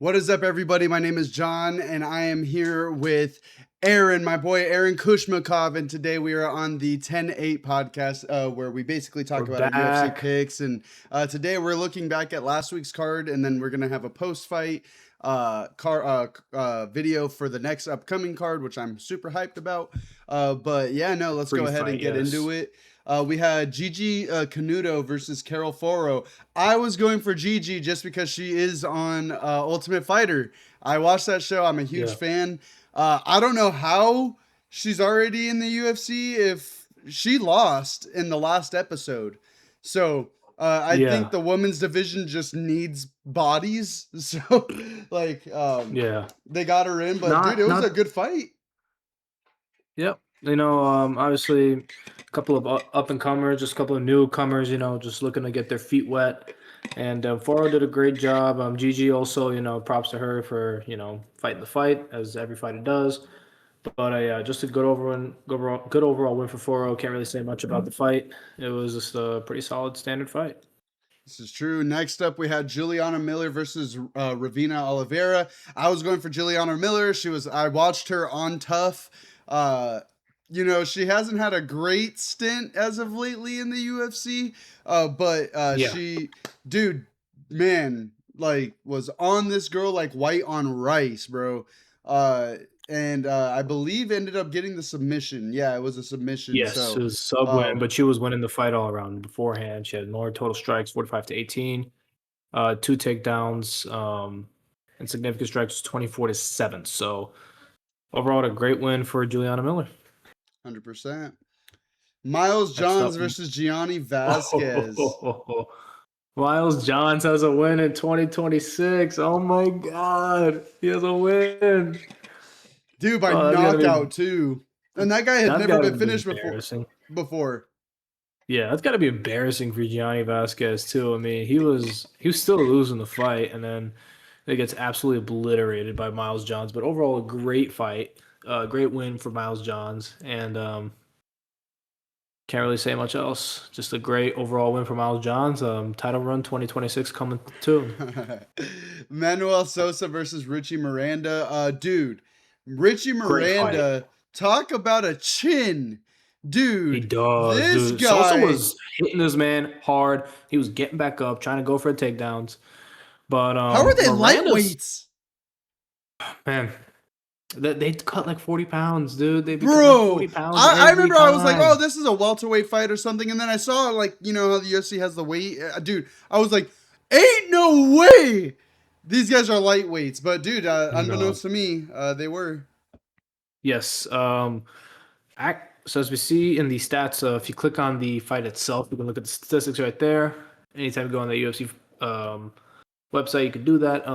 What is up, everybody? My name is John, and I am here with Aaron, my boy Aaron Kushmakov, and today we are on the 10-8 podcast, where we basically talk We're about our UFC back. picks. And today we're looking back at last week's card, and then we're gonna have a post-fight video for the next upcoming card, which I'm super hyped about. But yeah, no, let's go ahead and Pre-fight, get into yes. it. We had Gigi Canuto versus Carol Foro. I was going for Gigi just because she is on Ultimate Fighter. I watched that show. I'm a huge Yeah. fan. I don't know how she's already in the UFC if she lost in the last episode. So I think Yeah. the women's division just needs bodies. So Yeah. they got her in, but dude, it Not was a not good fight. Yep. Obviously a couple of up and comers, just a couple of newcomers, just looking to get their feet wet. And Faro did a great job. Gigi also, props to her for, fighting the fight, as every fighter does. But yeah, just a good overall win for Foro. Can't really say much about the fight. It was just a pretty solid standard fight. This is true. Next up, we had Juliana Miller versus Ravina Oliveira. I was going for Juliana Miller. I watched her on Tough. She hasn't had a great stint as of lately in the UFC. But Yeah. dude, man, was on this girl like white on rice, bro. And I believe ended up getting the submission. Yeah, it was a submission. Yes, it So, was a sub win, but she was winning the fight all around beforehand. She had more total strikes, 45-18, 2 takedowns, and significant strikes, 24-7. So overall, a great win for Juliana Miller. 100%. Miles Next Johns up, versus Gianni Vasquez. Miles Johns has a win in 2026. Oh my God, he has a win. Dude, by Oh, knockout too. And that guy had that's never gotta been be finished embarrassing. before. Yeah, that's got to be embarrassing for Gianni Vasquez too. I mean, he was still losing the fight, and then it gets absolutely obliterated by Miles Johns. But overall, a great fight, great win for Miles Johns, and can't really say much else. Just a great overall win for Miles Johns. Title run 2026 coming too. Manuel Sosa versus Richie Miranda. Dude, Richie Great fight. Miranda, talk about a chin. He Dude, does, this dude. Sosa guy, was hitting this man hard. He was getting back up, trying to go for takedowns. But how are they Miranda's lightweights? man, they cut like 40 pounds, dude. They become like Bro, 40 pounds I every remember I was like, oh, time. this is a welterweight fight or something. And then I saw, how the UFC has the weight. Dude, I was like, ain't no way these guys are lightweights. But, dude, No. unbeknownst to me, they were. Yes. So as we see in the stats, if you click on the fight itself, you can look at the statistics right there. Anytime you go on the UFC website, you can do that.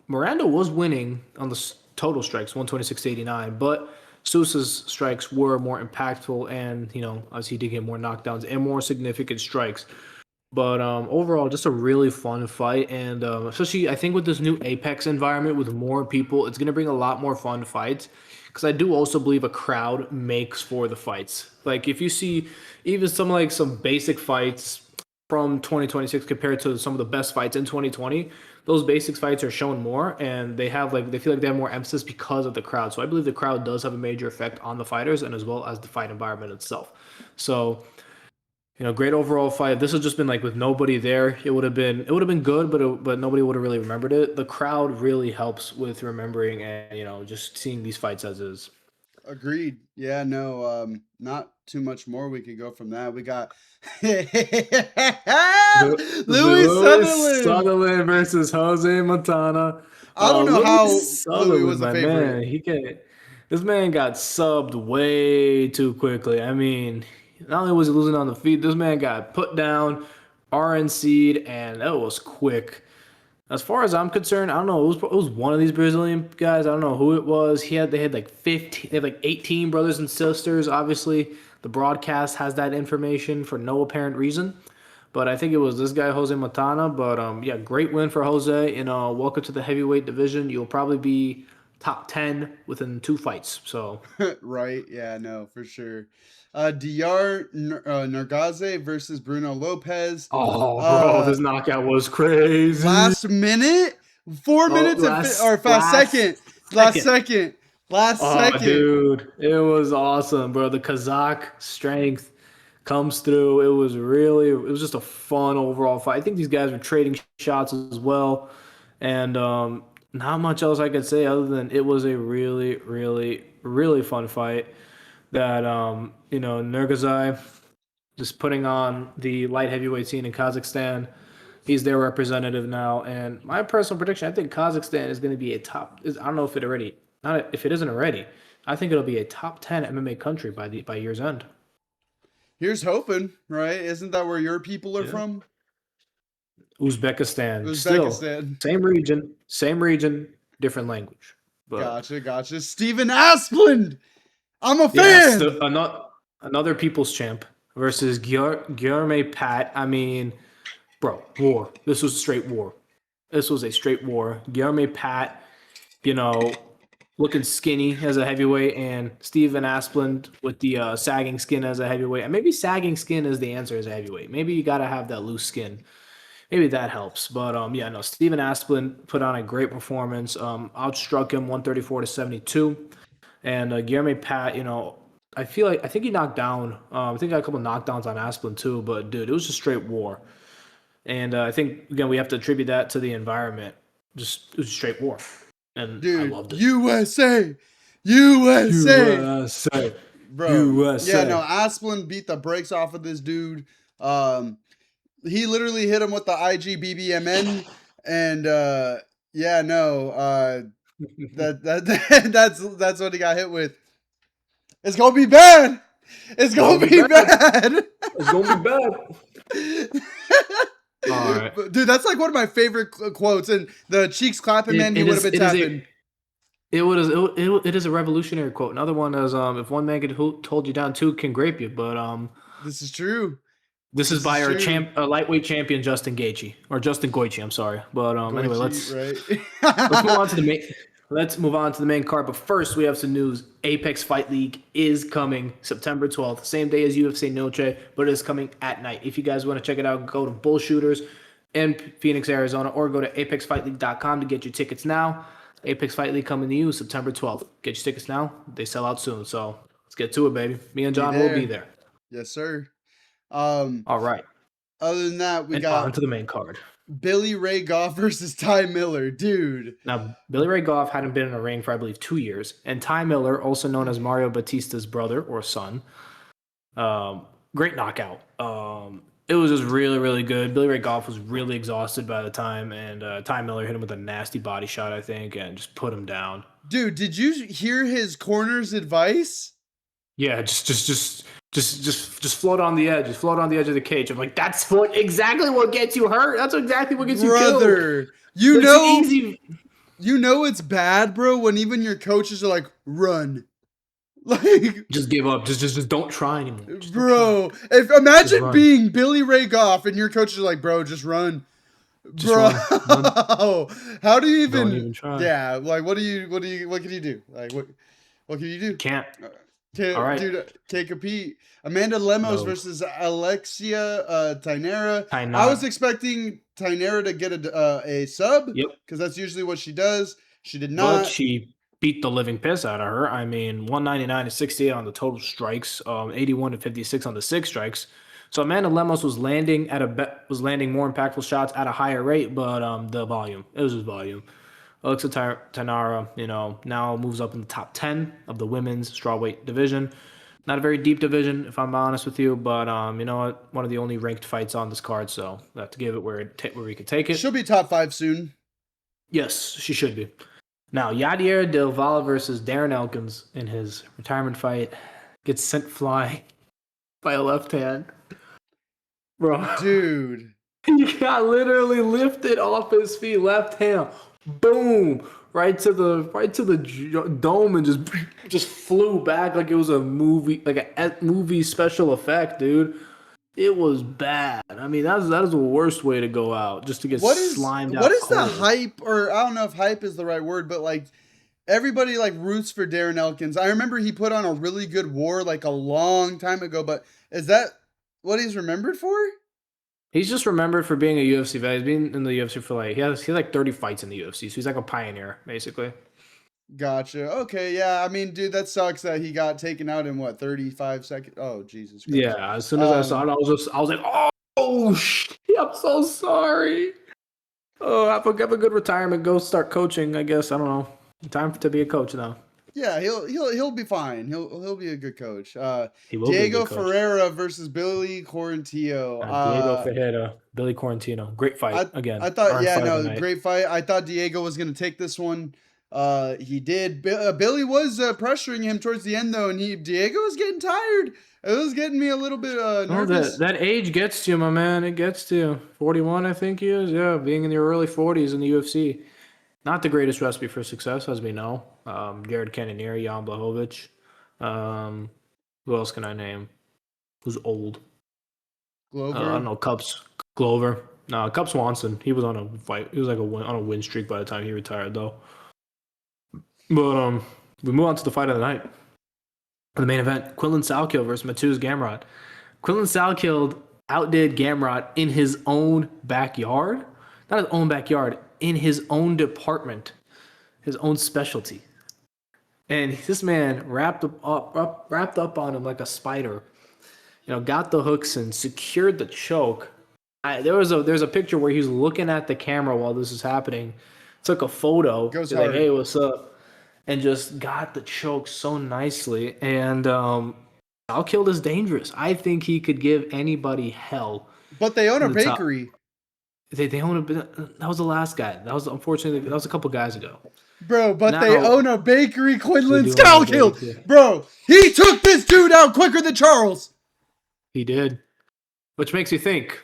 Miranda was winning on the total strikes, 126-89, but Sousa's strikes were more impactful, and as he did get more knockdowns and more significant strikes. But overall, just a really fun fight, and especially I think with this new Apex environment with more people, it's gonna bring a lot more fun fights. Because I do also believe a crowd makes for the fights. Like if you see even some basic fights from 2026 compared to some of the best fights in 2020, those basic fights are shown more, and they feel like they have more emphasis because of the crowd. So I believe the crowd does have a major effect on the fighters and as well as the fight environment itself. So great overall fight. If this has just been like with nobody there, it would have been good, but nobody would have really remembered it. The crowd really helps with remembering and just seeing these fights as is. Agreed. Yeah, no, not too much more we could go from that. We got Louis Lewis Sutherland. Sutherland versus Jose Montana. I don't know how Lewis Louis Sutherland, was a my favorite. man, this man got subbed way too quickly. I mean, not only was he losing on the feet, this man got put down, RNC'd, and that was quick. As far as I'm concerned, I don't know. It was one of these Brazilian guys. I don't know who it was. They had like 15, they had like 18 brothers and sisters. Obviously, the broadcast has that information for no apparent reason. But I think it was this guy, Jose Matana. But yeah, great win for Jose. Welcome to the heavyweight division. You'll probably be top 10 within 2 fights. So Right? Yeah, no, for sure. Dr. Nargaze versus Bruno Lopez. oh, bro, Uh, this knockout was crazy. Last minute, 4 Oh, minutes and or fast second, last second. second, last Oh, second. dude, it was awesome, bro. The Kazakh strength comes through. It was just a fun overall fight. I think these guys were trading shots as well, and not much else I could say other than it was a really, really, really fun fight. That Nurgazai just putting on the light heavyweight scene in Kazakhstan. He's their representative now, and my personal prediction: I think Kazakhstan is going to be a top. I don't know if it already, not if it isn't already. I think it'll be a top 10 MMA country by year's end. Here's hoping, right? Isn't that where your people are Yeah. from? Uzbekistan, still Uzbekistan. same region, different language. But Gotcha, gotcha. Steven Asplund. I'm a yes, fan. another people's champ versus Guilherme Pat. I mean, bro, war. This was straight war. This was a straight war. Guilherme Pat, you know, looking skinny as a heavyweight, and Steven Asplund with the sagging skin as a heavyweight. And maybe sagging skin is the answer as a heavyweight. Maybe you got to have that loose skin. Maybe that helps. But yeah, no, Steven Asplund put on a great performance. Outstruck him 134-72. And Guilherme Pat, I think he knocked down. I think he got a couple knockdowns on Asplund too. But dude, it was just straight war. And I think again we have to attribute that to the environment. Just it was straight war, and I Dude, loved it. USA. USA. USA. Bro. USA. Yeah, no, Asplund beat the brakes off of this dude. He literally hit him with the IGBBMN, and yeah, no, that's what he got hit with. It's gonna be bad. It's gonna be bad. It's gonna be bad. All right, dude, that's like one of my favorite quotes. And the cheeks clapping, man, he would have been tapping. It is a revolutionary quote. Another one is if one man can hold you down, two can grape you. But this is true. This is by our lightweight champion Justin Gaethje or Justin Gaethje. I'm sorry, but anyway, let's move on to the main card. But first, we have some news. Apex Fight League is coming September 12th, same day as UFC Noche, but it is coming at night. If you guys want to check it out, go to Bullshooters in Phoenix, Arizona, or go to apexfightleague.com to get your tickets now. Apex Fight League coming to you September 12th. Get your tickets now. They sell out soon, so let's get to it, baby. Me and John will be there. Yes, sir. All right. Other than that, we got on to the main card. Billy Ray Goff versus Ty Miller, dude. Now, Billy Ray Goff hadn't been in a ring for, I believe, 2 years. And Ty Miller, also known as Mario Batista's brother or son, great knockout. It was just really, really good. Billy Ray Goff was really exhausted by the time, and Ty Miller hit him with a nasty body shot, I think, and just put him down. Dude, did you hear his corner's advice? Yeah, just float on the edge. Just float on the edge of the cage. I'm like, that's exactly what gets you hurt. That's exactly what gets you killed. You know it's bad, bro, when even your coaches are like, run. Like, just give up. Just don't try anymore. Bro, imagine being Billy Ray Goff and your coaches are like, bro, just run. Bro, how do you even? Don't even try. Yeah, like what can you do? Like what can you do? Can't. All right. Dude, can't compete. Amanda Lemos versus Alexia Tainara. I was expecting Tainara to get a sub. Yep. Because that's usually what she does. She did not. But she beat the living piss out of her. I mean, 199-68 on the total strikes, 81-56 on the 6 strikes. So Amanda Lemos was landing more impactful shots at a higher rate, but the volume. It was just volume. Alexa Tainara, now moves up in the top 10 of the women's strawweight division. Not a very deep division, if I'm honest with you, but you know what? One of the only ranked fights on this card, so we have to give it where we can take it. She'll be top 5 soon. Yes, she should be. Now, Yadier Del Valle versus Darren Elkins in his retirement fight gets sent flying by a left hand. Bro. Dude. He got literally lifted off his feet, left hand. Boom. Right to the dome and just flew back like it was a movie, like a movie special effect, dude. It was bad. I mean, that is the worst way to go out, just to get slimed out. What is the hype, or I don't know if hype is the right word, but like everybody like roots for Darren Elkins. I remember he put on a really good war like a long time ago, but is that what he's remembered for? He's just remembered for being a UFC vet. He's been in the UFC for like he has like 30 fights in the UFC, so he's like a pioneer basically. Gotcha. Okay, yeah. I mean, dude, that sucks that he got taken out in what, 35 seconds? Oh, Jesus Christ. Yeah, as soon as I saw Um, it, I was like, oh shit, I'm so sorry. Oh, have a good retirement. Go start coaching. I guess I don't know. Time to be a coach now. yeah, he'll be fine. He'll be a good coach. He will be a good Diego coach. Ferreira versus Billy Quarantillo. Diego Ferreira, Billy Quarantino, great fight I again. I thought, Earned yeah, fight of the no, night. great fight. I thought Diego was gonna take this one. He did. Billy was pressuring him towards the end though, and Diego was getting tired. It was getting me a little bit Oh, that nervous. that age gets to you, my man. It gets to you. 41, I think he is. Yeah, being in your early 40s in the UFC. Not the greatest recipe for success, as we know. Jared Cannonier, Jan Blachowicz. Um, who else can I name? Who's old? I don't Glover. know. Cups Glover. No, Cup Swanson. He was on a fight. He was like on a win streak by the time he retired, though. But we move on to the fight of the night. The main event: Quinlan Salkilld versus Mateusz Gamrot. Quinlan Salkilld outdid Gamrot in his own backyard. Not his own backyard, in his own department, his own specialty. And this man wrapped up on him like a spider. Got the hooks and secured the choke. There's a picture where he's looking at the camera while this is happening. Took a photo. Goes He's like, hard. "Hey, what's up?" And just got the choke so nicely. And Salkilld is dangerous. I think he could give anybody hell But they own in a the top. bakery. They own a. That was the last guy. That was unfortunately that was a couple guys ago. Bro, but they Now own a bakery. they Quinlan do own a Salkilld. bakery. Bro, he took this dude out quicker than Charles. He did, which makes you think: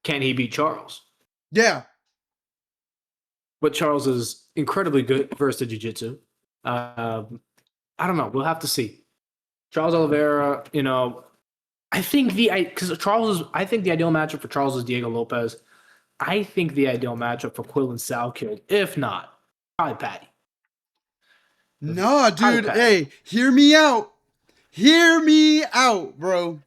can he beat Charles? Yeah. But Charles is incredibly good versed in jiu-jitsu. I don't know. We'll have to see. Charles Oliveira, I think I think the ideal matchup for Charles is Diego Lopez. I think the ideal matchup for Quinlan Salkilld, if not, probably Patty. Nah, Probably dude. Patty. Hey, hear me out. Hear me out, bro.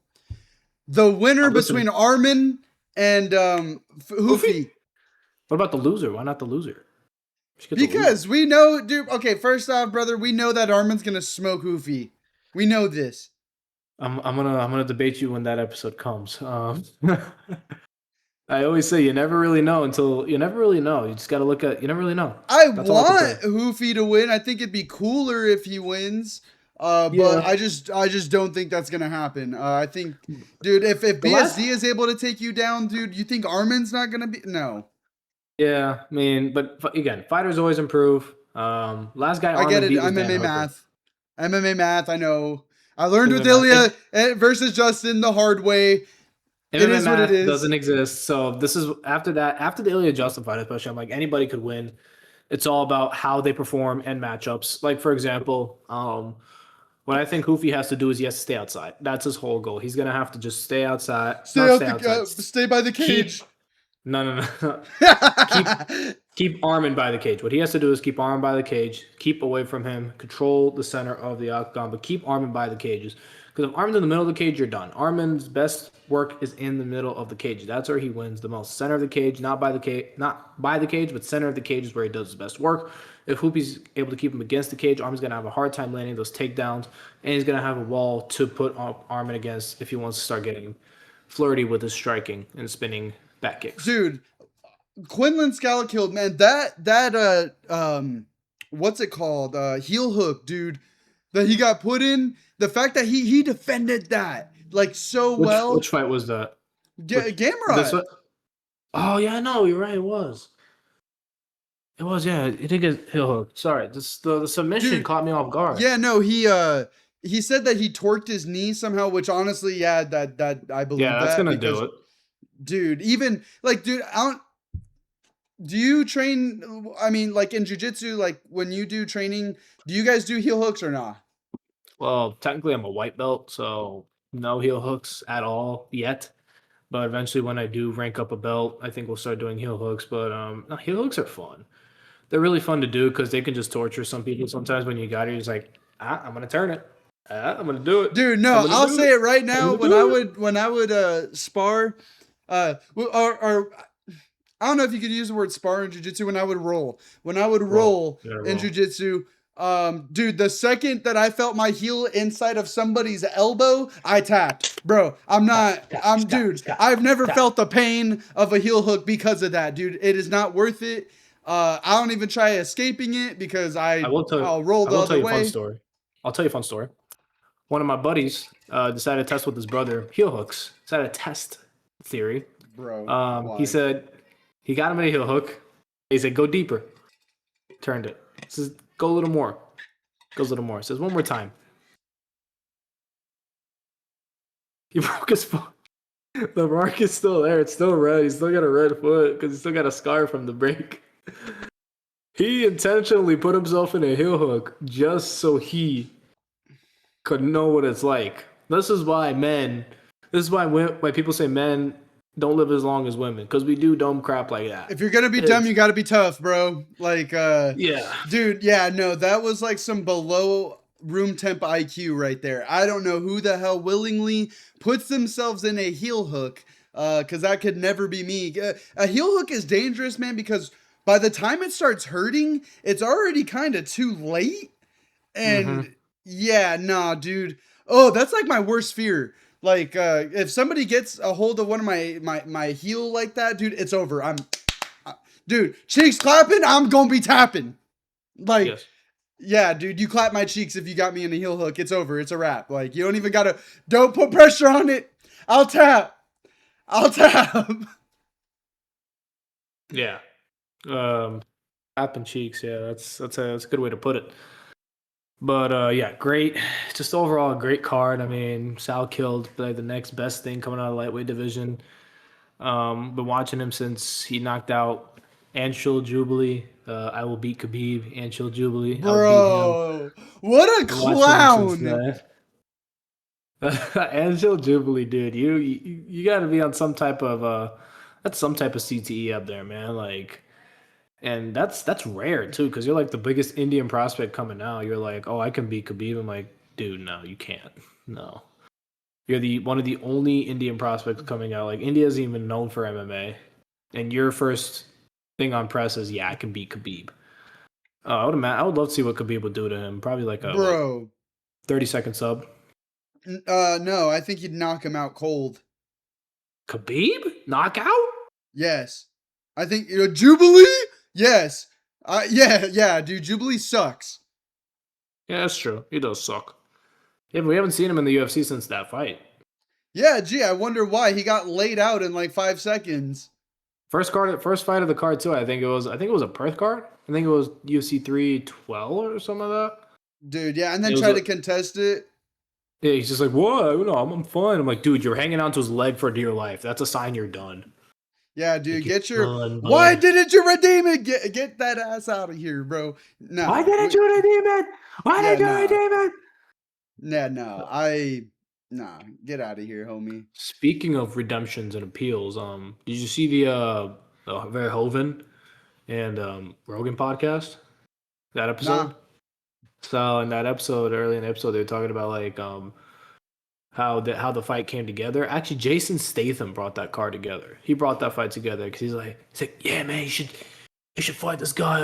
The winner I'm between listening. Armin and Hoofy? Hoofy. What about the loser? Why not the loser? Just get the loser. Because we know, dude. Okay, first off, brother, we know that Armin's gonna smoke Hoofy. We know this. I'm gonna debate you when that episode comes. I always say you never really know until you never really know. You just got to look at. You never really know. I That's all I can say. want Hoofy to win. I think it'd be cooler if he wins. But Yeah. I just don't think that's gonna happen. I think, dude, if The last. BSD is able to take you down, dude, you think Armin's not gonna be? No, Yeah, I mean, but again, fighters always improve. Last guy I get Armin it. beat was Dan MMA Hooker. math, MMA math. I know. I learned with MMA math. Ilya versus Justin the hard way. It MMA is what it math is. doesn't exist. So this is after that. After the Ilya Justin fight, especially, I'm like anybody could win. It's all about how they perform and matchups. Like for example, what I think Hoofy has to do is he has to stay outside. That's his whole goal. He's gonna have to just stay outside. Stay Not out stay outside. stay by the cage. Keep no. Keep Armin by the cage. What he has to do is keep Armin by the cage, keep away from him, control the center of the octagon, but keep Armin by the cages. Because if Armin's in the middle of the cage, you're done. Armin's best work is in the middle of the cage. That's where he wins the most. Center of the cage, not by the cage, but center of the cage is where he does his best work. If Hoopy's able to keep him against the cage, Armin's gonna have a hard time landing those takedowns, and he's gonna have a wall to put Armin against if he wants to start getting flirty with his striking and spinning back kicks. Dude, Quinlan Salkilld, man, that what's it called? Heel hook, dude. That he got put in. The fact that he defended that like so well. Which fight was that? This Gamrot. one? Oh yeah, no, you're right. It was. It was, yeah. It did get heel hook. Sorry, the submission Dude, caught me off guard. Yeah, no, he said that he torqued his knee somehow, which honestly, yeah, that I believe Yeah, that's that gonna because, do it. dude, even like, dude, I don't. Do you train? I mean, like in jujitsu, like when you do training, do you guys do heel hooks or not? Well, technically, I'm a white belt, so no heel hooks at all yet. But eventually, when I do rank up a belt, I think we'll start doing heel hooks. But no, heel hooks are fun. They're really fun to do because they can just torture some people. Sometimes when you got it, you're just like, I'm gonna turn it. I'm gonna do it. Dude, I'm no, gonna I'll do say it. it right I'm now. gonna When I do it. would spar, Or I don't know if you could use the word spar in jiu-jitsu when I would roll. When I would Roll. roll Yeah, in roll. jiu-jitsu, dude, the second that I felt my heel inside of somebody's elbow, I tapped. Bro, dude, I've never felt the pain of a heel hook because of that, dude. It is not worth it. I don't even try escaping it because I will tell. I'll roll I the will tell other you a fun way. story. I'll tell you a fun story. One of my buddies decided to test with his brother heel hooks. Decided to test theory. Bro, He why? said he got him a heel hook. He said go deeper. Turned it. Says go a little more. Goes a little more. Says one more time. He broke his foot. The mark is still there. It's still red. He's still got a red foot because he's still got a scar from the break. He intentionally put himself in a heel hook just so he could know what it's like. This is why men. This is why people say men don't live as long as women because we do dumb crap like that. If you're gonna be dumb, It's you gotta be tough, bro. Like, yeah. dude, yeah, no, that was like some below room temp IQ right there. I don't know who the hell willingly puts themselves in a heel hook, because that could never be me. A heel hook is dangerous, man, because by the time it starts hurting, it's already kind of too late. Mm-hmm. And yeah, nah, dude. Oh, that's like my worst fear. Like, if somebody gets a hold of one of my heel like that, dude, it's over. Dude, cheeks clapping, I'm gonna be tapping. Like, Yes. yeah, dude, you clap my cheeks if you got me in a heel hook. It's over. It's a wrap. Like, you don't even gotta, don't put pressure on it. I'll tap. I'll tap. Yeah. Tapping cheeks. Yeah, that's a good way to put it. But yeah, great. Just overall, a great card. I mean, Salkilld, like the next best thing coming out of the lightweight division. Been watching him since he knocked out Anshul Jubilee. I will beat Khabib. Anshul Jubilee. I will beat him. Bro, what a Been watching him since clown. then. Anshul Jubilee, dude. You got to be on some type of that's some type of CTE up there, man. Like. And that's rare too, because you're like the biggest Indian prospect coming out. You're like, oh, I can beat Khabib. I'm like, dude, no, you can't. No, you're the one of the only Indian prospects coming out. Like India isn't even known for MMA, and your first thing on press is, yeah, I can beat Khabib. I would love to see what Khabib would do to him. Probably like a what Bro. 30-second sub. No, I think you'd knock him out cold. Khabib knockout. Yes. I think Jubilee? Yes. Yeah, dude, Jubilee sucks. Yeah, that's true. He does suck. Yeah, but we haven't seen him in the UFC since that fight. Yeah, gee, I wonder why he got laid out in like 5 seconds. First fight of the card too. I think it was a Perth card. I think it was UFC 312 or something like that. Dude, yeah, and then It was try to contest it. yeah, he's just like, what? No, I'm fine. I'm like, dude, you're hanging onto his leg for dear life. That's a sign you're done. Yeah, dude, Like, you're get your done, why bud. didn't you redeem it? Get that ass out of here, bro. Why Nah. didn't you redeem it? Why Yeah, did you nah. redeem it? Nah, nah. Nah, get out of here, homie. Speaking of redemptions and appeals, did you see the Verhoeven and Rogan podcast? That Nah. episode? So in that episode, early in the episode, they were talking about like how the fight came together. Actually, Jason Statham brought that card together. He brought that fight together because he's like, yeah, man, you should fight this guy,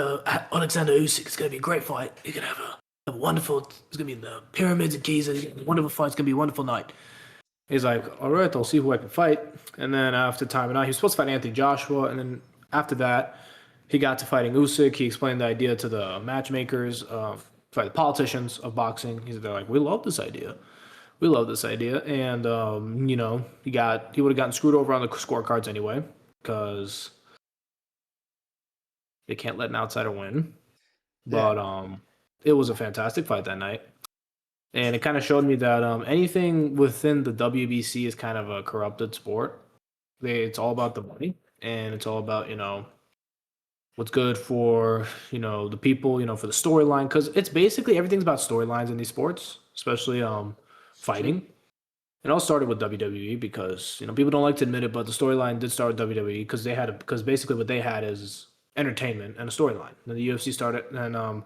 Alexander Usyk. It's gonna be a great fight. You're gonna have a wonderful. It's gonna be in the pyramids of Giza. It's gonna be a wonderful fight. It's gonna be a wonderful night. He's like, all right, I'll see who I can fight. And then after timing out, he was supposed to fight Anthony Joshua, and then after that, he got to fighting Usyk. He explained the idea to the matchmakers, the politicians of boxing. They're like, we love this idea. We love this idea, and he would have gotten screwed over on the scorecards anyway because they can't let an outsider win. Yeah, But nah. it was a fantastic fight that night, and it kind of showed me that anything within the WBC is kind of a corrupted sport. It's all about the money, and it's all about what's good for the people, for the storyline, because it's basically everything's about storylines in these sports, especially It's true. fighting. It all started with WWE because people don't like to admit it, but the storyline did start with WWE because basically what they had is entertainment and a storyline. Then the UFC started, and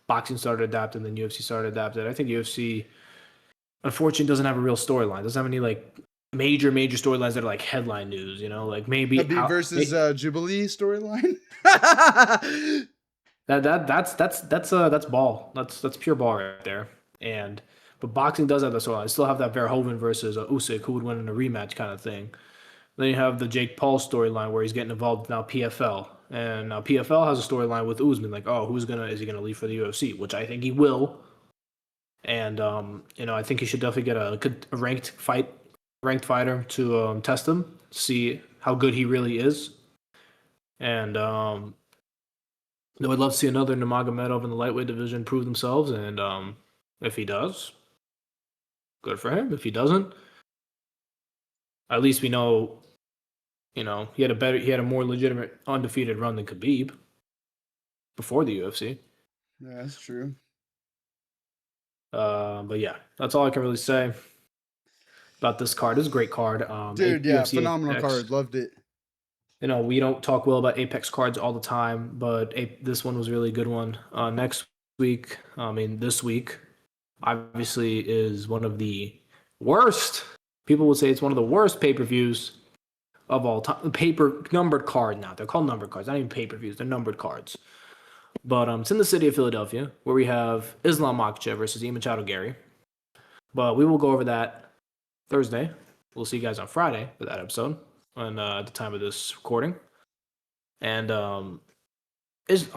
boxing started adapting, then UFC started adapting. I think UFC unfortunately doesn't have a real storyline. Doesn't have any like major storylines that are like headline news. You know, like maybe Khabib versus Jubilee storyline. that's ball. That's pure ball right there. And but boxing does have that storyline. I still have that Verhoeven versus Usyk, who would win in a rematch kind of thing. Then you have the Jake Paul storyline where he's getting involved now PFL, and now PFL has a storyline with Usman, like, oh, is he gonna leave for the UFC? Which I think he will. And I think he should definitely get a ranked fighter to test him, see how good he really is. And I would love to see another Nurmagomedov in the lightweight division prove themselves. And if he does, good for him. If he doesn't, at least we know, he had a more legitimate undefeated run than Khabib before the UFC. Yeah, that's true. But yeah, that's all I can really say about this card. It's a great card. Dude, yeah, UFC phenomenal Apex. card. Loved it. We don't talk well about Apex cards all the time, but this one was a really good one. This week, obviously, is one of the worst. People would say it's one of the worst pay-per-views of all time. Paper numbered card now. They're called numbered cards, not even pay-per-views. They're numbered cards. But it's in the city of Philadelphia, where we have Islam Makhachev versus Machado Gary. But we will go over that Thursday. We'll see you guys on Friday for that episode, at the time of this recording. And I'll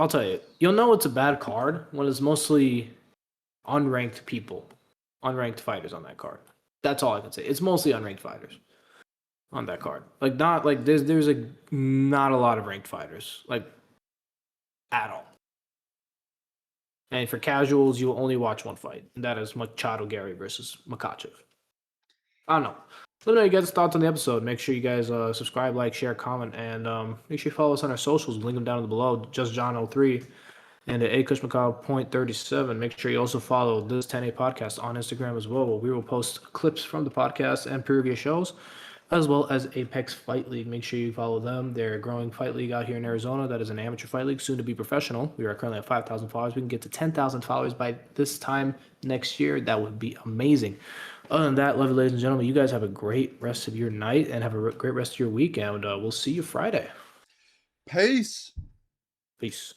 tell you, you'll know it's a bad card when it's mostly unranked people, unranked fighters on that card. That's all I can say. It's mostly unranked fighters on that card. Like, not like there's not a lot of ranked fighters, like, at all. And for casuals, you will only watch one fight, and that is Machado Gary versus Makhachev. I don't know. Let me know your guys' thoughts on the episode. Make sure you guys subscribe, like, share, comment, and make sure you follow us on our socials. Link them down below. JustJohn03 and at ACushMcCall.37. Make sure you also follow this 10A podcast on Instagram as well, where we will post clips from the podcast and previous shows, as well as Apex Fight League. Make sure you follow them. They're a growing fight league out here in Arizona. That is an amateur fight league, soon to be professional. We are currently at 5,000 followers. We can get to 10,000 followers by this time next year. That would be amazing. Other than that, lovely ladies and gentlemen, you guys have a great rest of your night and have a great rest of your week, and we'll see you Friday. Peace. Peace.